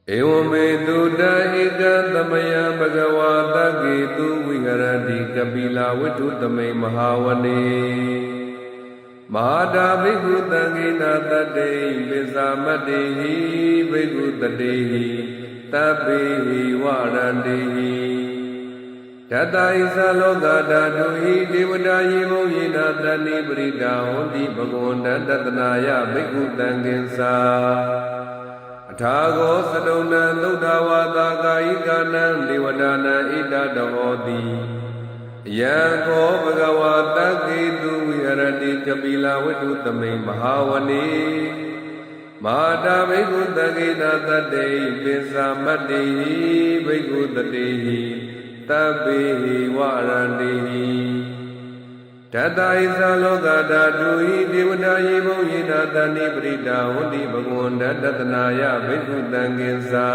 Ewametu daika tamaya bhagavata gitu viharati kapila vittu tamai mahavane Mahada bhikkhu tangina tatehi visamatehi bhikkhu tatehi tapehi varantehi Tata isa loka dhatuhi devata yevo yena tani parita honti bhagavanta tatanaya bhikkhu tanginsa Thago sadona Dudavata Kaikana Devadana Ida Davodi Yanko Bhagavata Ketu Viharati Kapila Vittu Tamai Mahavane Mahada Bhikkhu Tangina Tatehi Visamatehi Bhikkhu Tatehi Tapehi Varantehi Tata isa loka dhatuhi devata yevo yena tani parita honti bhagavanta tatanaya bhikkhu tanginsa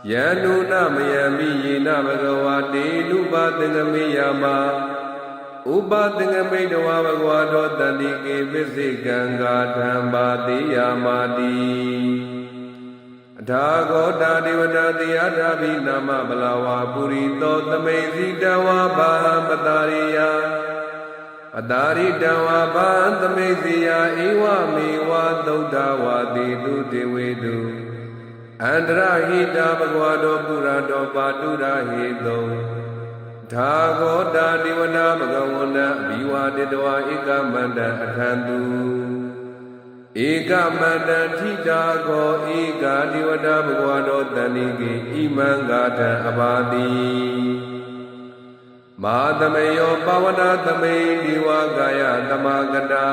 Yanuna mayami yena bhagavate lupathangame yama Upathangame dawa bhagavato tantike visikanga dhambati yamati Thago devata dhyatavi nama balawa purito tamai dawa bahamatariya Adari dawa bantamai siya iwa mewa daudawa dedu dewedu Andrahita bhagavado purado patura hedo Thago devata bhagavana biwa dedwa ekamanda athantu Eka manda thita ko eka devata bhagavado tanike imangata abadi Mahadamayo pavana tamai deva gaya tamagata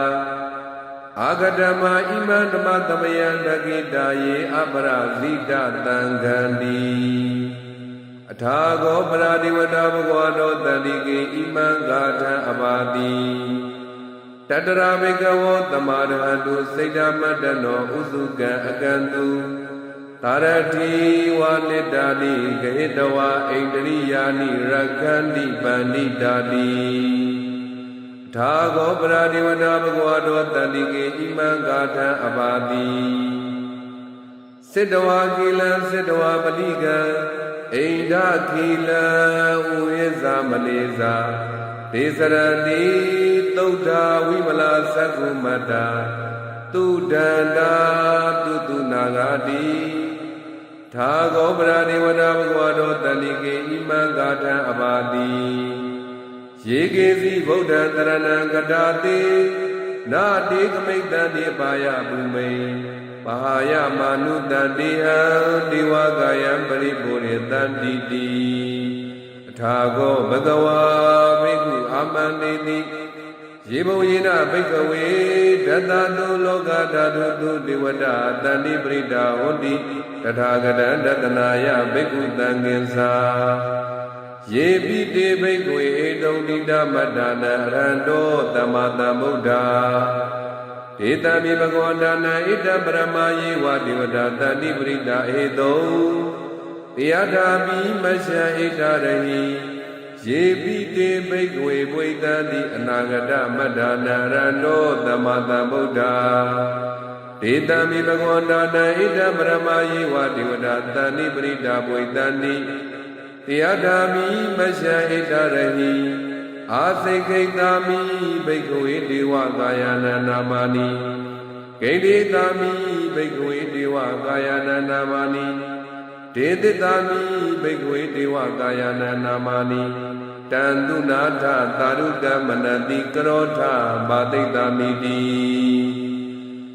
Agadama imandama tamaya dagita ye aparazita tangandi Athago paradevata bhagavado tanike imangata abadi Tatara bhikkhavo tamarahantu saidhamatano usuka akantu Tarati vanidani gahitawa indriyani rakhanti panditati Thago paradevata bhagavado tantike imangata abadi Siddhava kila siddhava palika Eidha kila uyeza maleza Desarati Tauta Vimala Sakumata Tudanda Tutunagati Thago Paradevata Bhagavado Tanike Imangata Abadi Yekesi Buddha Tarana Gadati Nati Kamita Depaya Bhume Pahaya Manuta Deha Devagaya Paripurita Diti Thago Bhagava Bhikkhu Amanditi Yevo yena bhikkhave Tathatu loka dhatu devata tani parita honti Tathagata tatanaya bhikkhu tanginsa Yepite bhikkhave edondita madana aranto tamata buddha Etami bhagavantana ita parama yeva devata tani parita edo Yadami masya itarahi Yepite bhikkhave puitanti anagata madana rano tamata buddha Etami bhagavantana ita parama yeva devata tani parita puitanti Yadami masya itarahi Asikhaitami bhikkhave deva gayana namani Kaiditami bhikkhave deva gayana namani Deditami bhikkhave deva gayana namani Tandunatha taruka manati karotha bhadaitamiti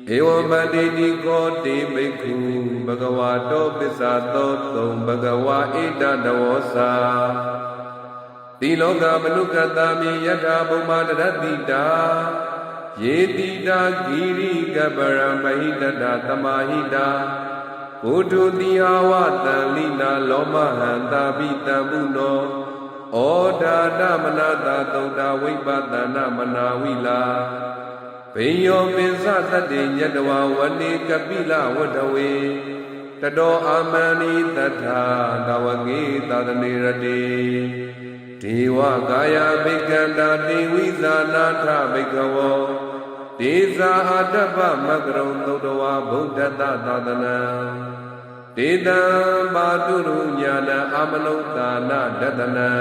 Evam bhaditi koti bhikkhu bhagavato pisato tom bhagava ita davosa Tiloka manukatami yatha bhumadratita Yetita giri gabaram mahitata tamahita Udu diyawata lina loma hanta bitabuno Oda damanata tauta vipata namana vila Peyo pensa tate nyadwa vane kapila vadawe Tado amani tatha dawage tadanirate Deva gaya bhikkhanda devi zanatha bhikkhavo Desa adabba magrau taudawa buddhata tadana တေတံပါတုရုညာဏအာမနုဿာနဒတနံ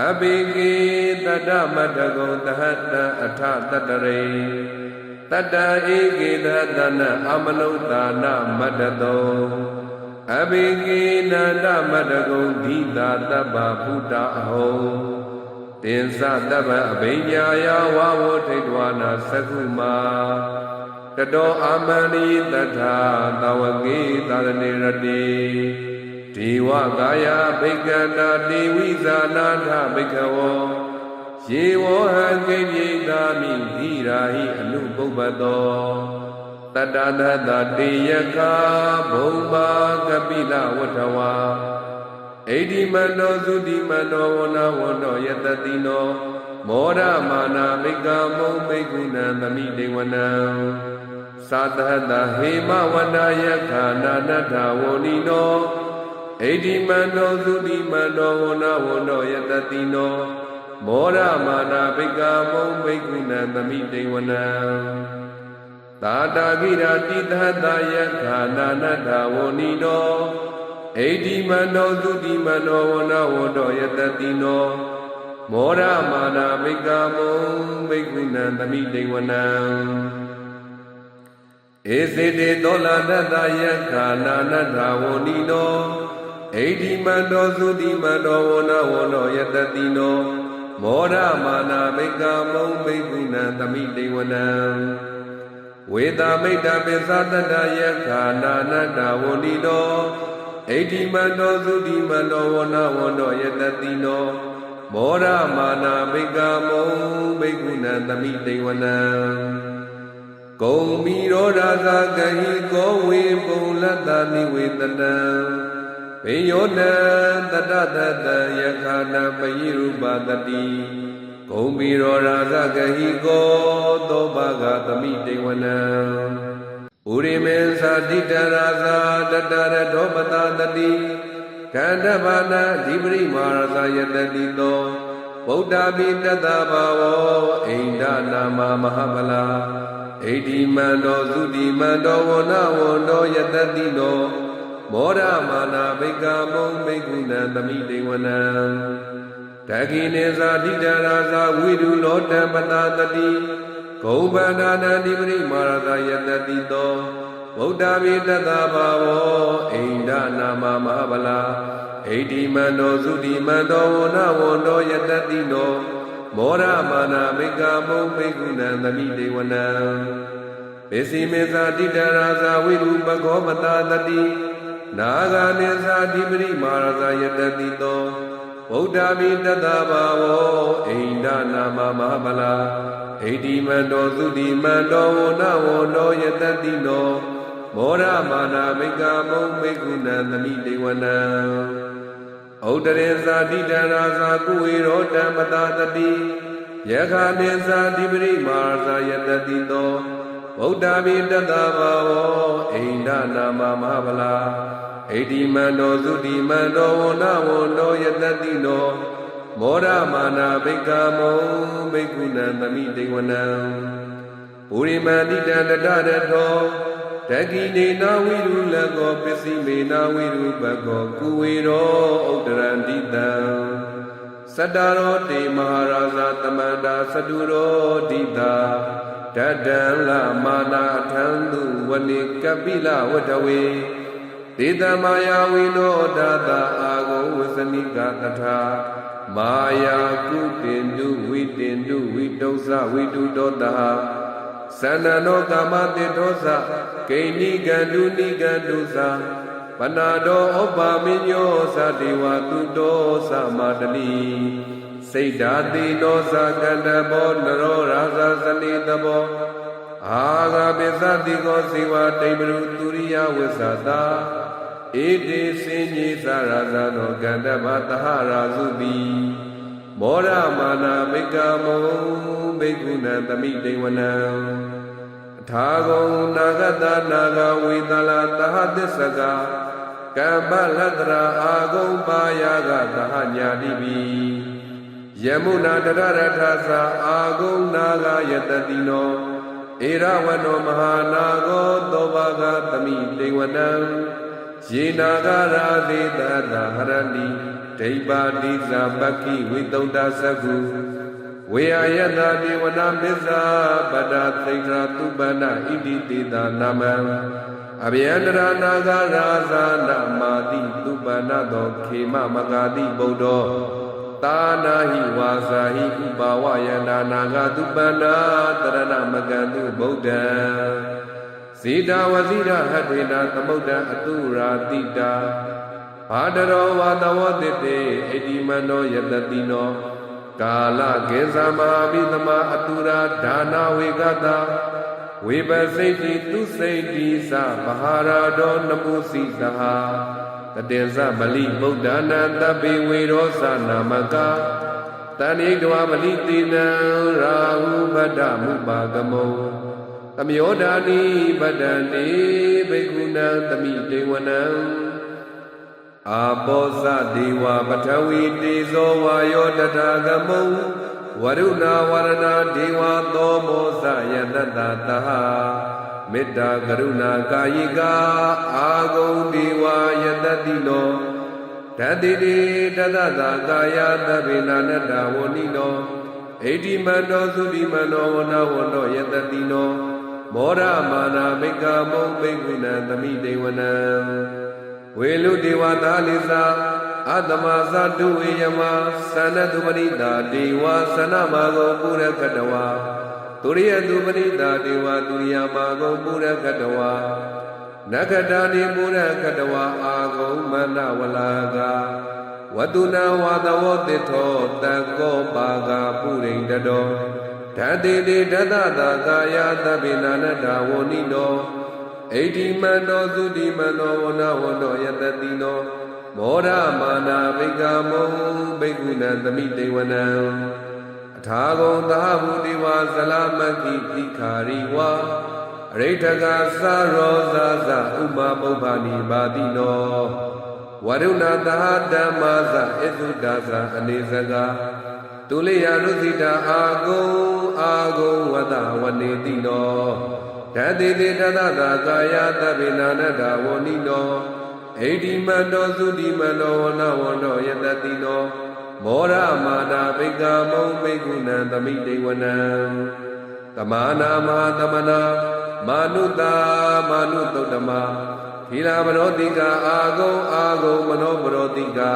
အဘိကေတတ္တမတ္တကုံတဟတံအထတတရိတတ္တဧကေတတနအာမနုဿာနမတ္တတောအဘိကေနန္တမတ္တကုံဒိတာတပ္ပဗုဒ္ဓအဟောတင်္စတပ္ပအဘိညာယဝဝထိတဝနာသကုမာတတောအာမန္တိတထာသဝကေသာရဏေရတိဒေဝကာယဘိက္ခန္တာတေဝိဇာနာထဘိက္ခဝောယေဝဟံကိပိတာမိဓိရာဟိအနုပုပ္ပတောတတ္တသတ္တတေယခာဘုံဘာကပိလဝတ္ထဝါဣတိမန္တောသုတိမန္တောဝနာဝန္တောယတတိနောမောရမာနာဘိက္ခမုံဘိက္ခုနံသမိတေဝနံသာတဟတဟေမဝန္ဒယခာနာနတ္ထဝောနိနောဣတိမန္တောသုတိမန္တောဝနာဝန္တောယတတိနောမောရမာနာဘိက္ခမုံဘိက္ခုနံသမိတေဝနံသာတာဂိရာတိသဟတယခာနာနတ္ထဝောနိနောဣတိမန္တောသုတိမန္တောဝနာဝန္တောယတတိနောမောရမာနာဘိက္ခမုံဘိက္ခုနံသမိတေဝနံဧစေတေသောလတတယခာနာနတ္ထဝောနိနောဣတိမန္တောသုတိမန္တောဝနာဝန္တောယတတိနောမောရမာနာဘိက္ခမုံဘိက္ခုနံသမိတေဝနံဝေတာမိတ္တပိသတတယခာနာနတ္ထဝောနိနောဣတိမန္တောသုတိမန္တောဝနာဝန္တောယတတိနောမောရမာနာဘိက္ခမုံဘိက္ခုနံသမိတေဝနံဂုံမီရောဓာသကဟိကောဝေပုံလတ္တနိဝေတနံဘေယောနံတတတတယခာနပယိရူပတတိဂုံမီရောဓာသကဟိကောသောဘဂသမိတေဝနံဥရိမေသာတိတရာသာတတရတောပတတတိခန္ဓဘာနာဓိပရိမာရသာယတတိသောဗုဒ္ဓပိတတဘာဝောအိန္ဒနာမမဟာဗလာဣတိမန္တောသုတိမန္တောဝနာဝန္တောယတတိနောမောရမာနာဘိက္ခမုံဘိက္ခုနံသမိတေဝနံတခိနေသာတိတရာသာဝိရုလောတံပတတတိဂုံဗန္ဒနာဓိပရိမာရသာယတတိသောဗုဒ္ဓပိတတဘာဝောအိန္ဒနာမမဟာဗလာဣတိမန္တောသုတိမန္တောဝနာဝန္တောယတတိနောမောရမာနာဘိက္ခမုံဘိက္ခုနံသမိတေဝနံပေစီမေသာတိတရာသာဝိရုပခောပတတတိနာဂာနေသာဓိပရိမာရသာယတတိသောဗုဒ္ဓပိတတဘာဝောအိန္ဒနာမမဟာဗလာဣတိမန္တောသုတိမန္တောဝနာဝန္တောယတတိနောမောရမာနာဘိက္ခမုံဘိက္ခုနံသမိတေဝနံဥဒရေသာတိတရာသာကုဝေရောတံပတတတိယခာနေသာဓိပရိမာရသာယတတိသောဗုဒ္ဓပိတတဘာဝောအိန္ဒနာမမဟာဗလာဣတိမန္တောသုတိမန္တောဝနာဝန္တောယတတိနောမောရမာနာဘိက္ခမုံဘိက္ခုနံသမိတေဝနံပုရိမန္တိတံတတရထောတကိနေနာဝိရုလကောပစ္စည်းမေနာဝိရုပကောကုဝေရောဥဒရန္တိတံသတ္တရောတေမဟာရာဇာတမန္တာသတုရောဒိတာတတံလမာနာထံသူဝနိကပိလဝတ္တဝေဒေတမာယာဝိနောဒါတာအာဂောဝစနိကတထာမာယာကုတင်တုဝိတင်တုဝိတုဇဝိတုတောတာသန္နနောကာမတေတောသဂိဏိကန္တုနိကန္တုသပနာတောဩပါမိညောသဒေဝတုတောသမတလိစိတ်ဓာတိတောသကန္တဘောနရောရာဇသနိတဘောအာဂပိသတိကောဇေဝတိမရုသူရိယဝိသတာဣတိစင်ကြီးသရာဇနောကန္တဗသဟရာစုပိမောရမာနာဘိက္ခမုံဘိက္ခုနံသမိတေဝနံထာဂုံနာဂတနာဂဝေသလာသဟသစ္စကကမ္မလတ္တရာအာဂုံပါယကသဟညာတိပိယမုနာတရရထသာအာဂုံနာဂယတတိနောဧရဝနောမဟာနာဂောသောဘာဂသမိတေဝနံ ယေနာဂရာသေတသာဟရဏိဒိဗာတိဇာပက္ခိဝိတုဒ္ဒသကုဝေယယတဒေဝနာမစ္စာပတ္တသိက္ခာသုပန္နဣတိတေတာနာမံအဗျန္တရာနာဂရာဇာနာမာတိသုပန္နသောခေမမဂာတိဗုဒ္ဓောသာနာဟိဝါစာဟိဥပါဝယနာနာဂသုပန္နာတရဏမကံတုဗုဒ္ဓံဇေတဝဇိရဟတေနာသမုဒ္ဒံအတုရာတိတာဘာတရောဝါတဝတိတေဣတိမနောယတတိနောကာလကေသမဟာပိသမအတုရာဒါနာဝေကတာဝေပစိတ်တိသူစိတ်တိသဗဟာရတောနမုစီသဟာတတေဇမလိဗုဒ္ဓနာတပိဝေရောသနာမကတဏိတဝမလိတိနံရာဟုဗဒ္ဓမုပါကမောသမယောဒာနိပတ္တံတိဘိက္ခုနံသမိတေဝနံအာဘောဇဒေဝပထဝီတေဇောဝါယောတထာဂမုံဝရုဏဝရဏဒေဝသောမောဇယတတတဟမေတ္တာကရုဏာကာယိကာအာဂုံဒေဝယတတိနောဓတ္တိတိတတသာကာယသဗ္ဗေနာနတဝဏိနောဣတိမန္တောသုတိမန္တောဝနဝန္တောယတတိနောမောရမာနာဘိက္ခမုံဘိက္ခုနံသမိတေဝနံဝေလူဒေဝသာလိသာအတ္တမသတုဝေယမသန္နတုပရိတာဒေဝသနမာဂောပုရကတဝါตุริยตุปริตาเทวตุริยมาโกปุรกตวานักตานิปุรกตวาอาโกมณวลากาวัตุนาวาตวติโทตะโกปากาปุริงตโตทัตติติทัตตากายาตปินานัตถาวนิโนဣတိမန္တောသုတိမန္တောဝနဝန္တောယတတိနောမောရမာနာဘိက္ခမုံဘိက္ခုနံသမိတေဝနံအထာဂုံသာဘုတိဝါဇလမကိတိခာရိဝါအရိဋ္ဌကသရောဇာဇဥမပုပ္ပာနိပါတိနောဝရုဏသဟဓမ္မာဇဣသုဒ္ဒါဇအနေစကတုလိယနုသိတာအာဂုံဝတဝနေတိနောဓတ္တိတိတတသာကာယသဗ္ဗေနာနတဝဏိနောဣတိမန္တောသုတိမန္တောဝနဝန္တောယတတိနောမောရမာနာဘိက္ခမုံဘိက္ခုနံသမိတေဝနံသမာနာမဟာသမနာမာနုတာမာနုတုတ္တမသီလပရောတိကာအာဂုံမနောပရောတိကာ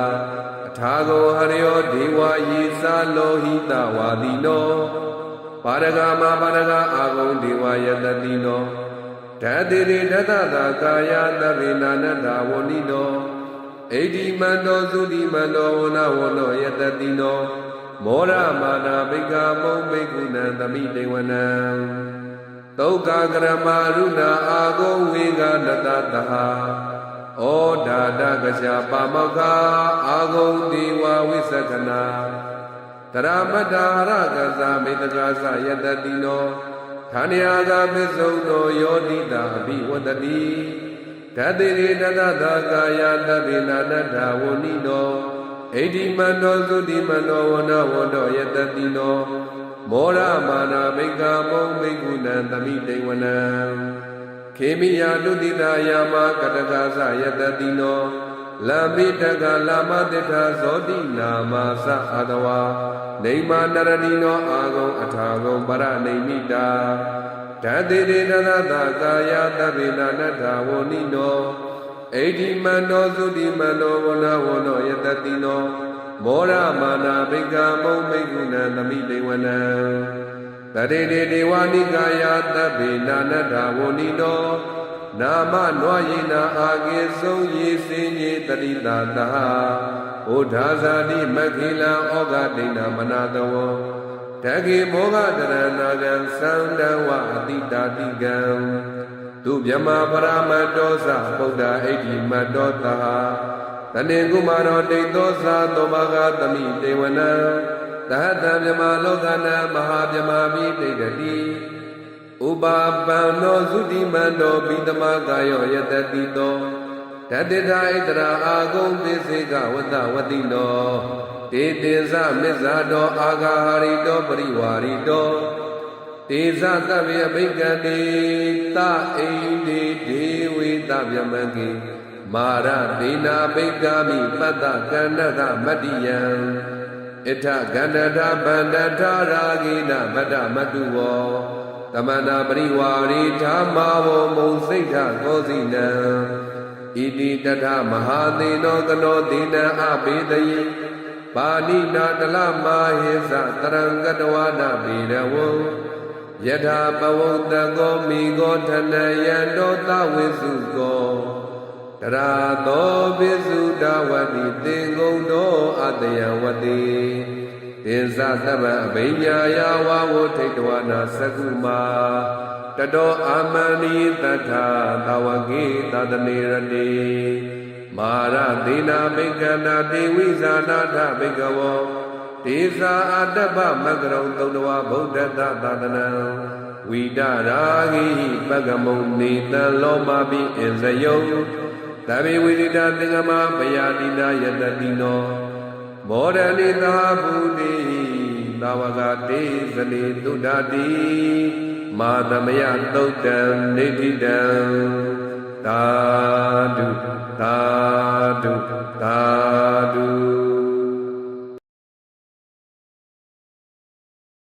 အထာဂုံဟရိယောဒေဝယေသလောဟိတဝါတိနောပါရဂမပါရဂအာဂုံဒေဝယတတိနောဓတ္တိတိတတသာကာယသဗ္ဗေနာနတဝဏိနောဣတိမန္တောသုတိမန္တောဝနဝန္တောယတတိနောမောရမာနာဘိက္ခမုံဘိက္ခုနံသမိတေဝနံသုက္ခကရမရုဏာအာဂုံဝေကနတတဟဩဒါဒကချာပါမောက္ခအာဂုံဒေဝဝိသကနာတရမတ္တာရကဇာမေတ္တကာသယတတိနောဌာနယာကပိစုံသောယောတိတာအဘိဝတ္တိဓတ္တိရိတတသာကာယသဗ္ဗေနာနတ္ထဝဏိနောဣတိမန္တောသုတိမန္တောဝနဝန္တောယတတိနောမောရမာနာဘိက္ခမုံဘိက္ခုနံသမိတေဝနံခေမိယတုတိတာယာမကတကာသယတတိနောလမ္ပိတကလာမတိထာဇောတိနာမသအာတဝါနေမာနရဏိနောအာဂုံအထာဂုံပရနေမိတာဓတ္တိတိတသသာကာယသဗ္ဗေနာနတ္ထဝဏိနောဣတိမန္တောသုတိမန္တောဝနဝန္တောယတတိနောမောရမာနာဘိက္ခမုံဘိက္ခုနံသမိတေဝနံတတိတိဒေဝနိကာယသဗ္ဗေနာနတ္ထဝဏိနောနာမနွာယေနာအာကေဆုံးယေစင်ညေတတိတာတဟဘုဒ္ဓဇာတိမခိလံဩဃဒိဏမနာတဝောတခေမောဃတရဏဂံသန္တဝအတိတာတိကံသူမြမပရမတ္တောသဗုဒ္ဓဣတိမတ္တောတဟတနေကုမာရောဒိဋ္ဌောသသောမဂသမိတေဝနံသဟတမြမလောကနံမဟာမြမမိတိတတိဥပါပန္နောသုတိမန္တောပိတမကာယောယတတိတောဓတ္တိတာဣတရာအာဂုံသေစေကဝတ္တဝတိနောတေတေဇမစ္ဆာတောအာဂါဟာရိတောပရိဝါရိတောတေဇသဗ္ဗေအဘိက္ခန္တိသအိန္ဒိဒေဝေသဗျမကေ မာရသေနာပိက္ခာမိပတ္တကန္နကမတ္တိယံဣထကန္တထာဗန္တထာရာဂိနမတ္တမတုဝောတမနာပရိဝါရိဓမ္မာဝောမုံစိတ်ထကောစီနံဣတိတထမဟာသေနောကနောသေနံအဘေတယိပါဏိနာတလမာဟိသတရံကတဝနာပေရဝံယထာပဝုတ္တကောမိကောထနယံတောသဝိစုကောတရာသောပိစုဒဝတိသင်္ကုံတောအတယဝတိသင်္ဇသဗ္ဗအဘိညာယဝဝထိတဝနာသကုမာတတောအာမဏိတထာသဝကေသတနေရတိမာရသေနာဘိက္ခန္တာတေဝိဇာနာထဘိက္ခဝောဒေဇာအတ္တပမဂရုံသုံးတဝဗုဒ္ဓတသာသနံဝိဒရာဂိပဂမုံနေတံလောမပိအဇယုံသဗ္ဗေဝိရိတသင်္ကမပယာတိနာယတတိနောမောဒနိသာဘူတိသာဝကတေဇနေတုဒ္ဓတိမာသမယသုတ်တံနေတိတံသာဓုသာဓု